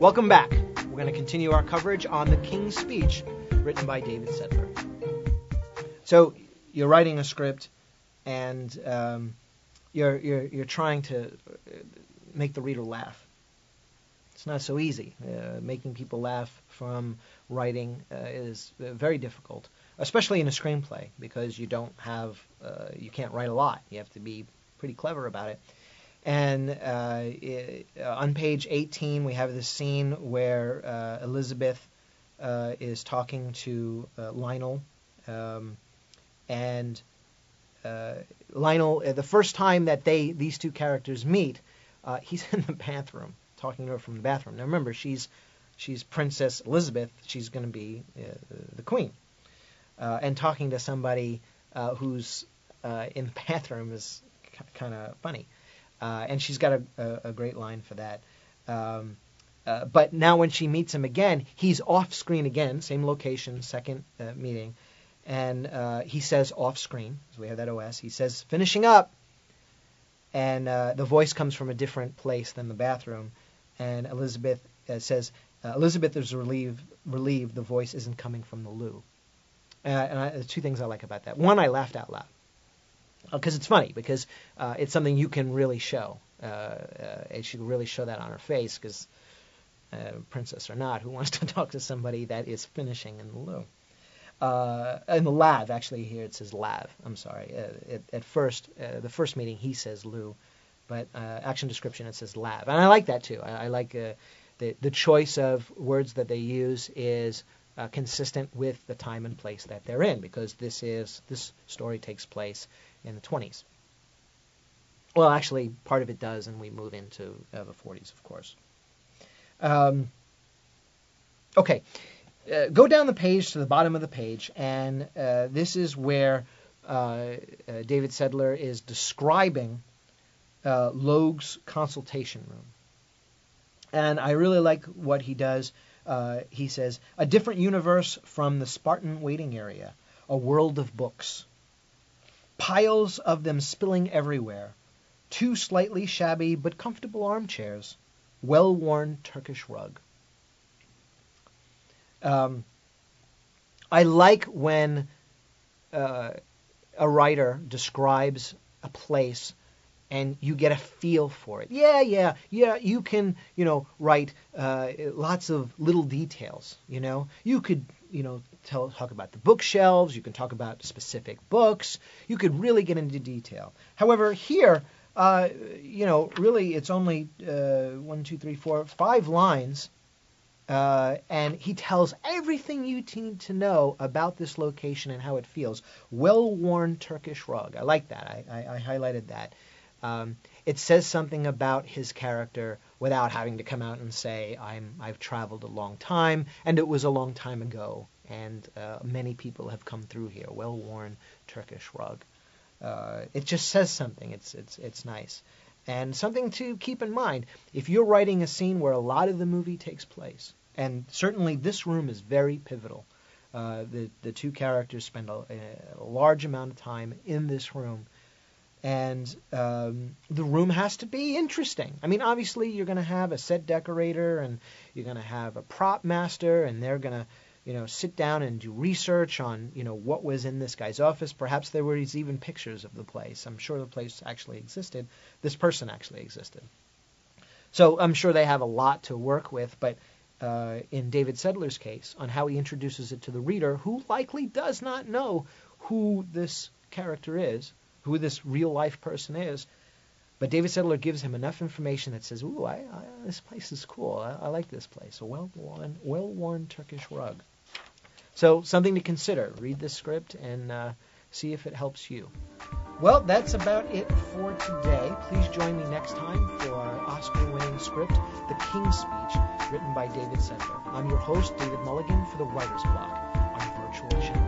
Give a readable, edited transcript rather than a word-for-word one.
Welcome back. We're going to continue our coverage on The King's Speech, written by David Sedler. So you're writing a script, and you're trying to make the reader laugh. It's not so easy. Making people laugh from writing is very difficult, especially in a screenplay, because you can't write a lot. You have to be pretty clever about it. And on page 18, we have this scene where Elizabeth is talking to Lionel. And Lionel, the first time that these two characters meet, he's in the bathroom, talking to her from the bathroom. Now remember, she's Princess Elizabeth. She's going to be the queen. And talking to somebody who's in the bathroom is kind of funny. And she's got a great line for that. But now when she meets him again, he's off screen again, same location, second meeting. And he says off screen, so we have that OS. He says, finishing up. And the voice comes from a different place than the bathroom. And Elizabeth says, Elizabeth is relieved the voice isn't coming from the loo. And two things I like about that. One, I laughed out loud. Because it's funny, because it's something you can really show. And she can really show that on her face, because princess or not, who wants to talk to somebody that is finishing in the loo? In the lav, actually here it says lav. I'm sorry. At first, the first meeting, he says loo, but action description, it says lav. And I like that too. I like the choice of words that they use is consistent with the time and place that they're in, because this story takes place in the 20s. Well, actually, part of it does, and we move into the 40s, of course. Okay, go down the page to the bottom of the page, and this is where David Sedler is describing Logue's consultation room. And I really like what he does. He says, a different universe from the Spartan waiting area, a world of books. Piles of them spilling everywhere. 2 slightly shabby but comfortable armchairs. Well-worn Turkish rug. I like when a writer describes a place and you get a feel for it. Yeah, you can, write lots of little details, You could, talk about the bookshelves, you can talk about specific books, you could really get into detail. However, here, really it's only 5 lines, and he tells everything you need to know about this location and how it feels. Well-worn Turkish rug. I like that. I highlighted that. It says something about his character without having to come out and say, I've traveled a long time, and it was a long time ago, and many people have come through here. Well-worn Turkish rug. It just says something. It's nice. And something to keep in mind, if you're writing a scene where a lot of the movie takes place, and certainly this room is very pivotal. The two characters spend a large amount of time in this room. And the room has to be interesting. I mean, obviously, you're going to have a set decorator, and you're going to have a prop master, and they're going to, sit down and do research on, what was in this guy's office. Perhaps there were even pictures of the place. I'm sure the place actually existed. This person actually existed. So I'm sure they have a lot to work with, but in David Sedler's case, on how he introduces it to the reader, who likely does not know who this character is, who this real-life person is. But David Sedler gives him enough information that says, ooh, this place is cool. I like this place. A well-worn Turkish rug. So something to consider. Read this script and see if it helps you. Well, that's about it for today. Please join me next time for our Oscar-winning script, The King's Speech, written by David Sedler. I'm your host, David Mulligan, for the Writers Bloc on Virtual Channel.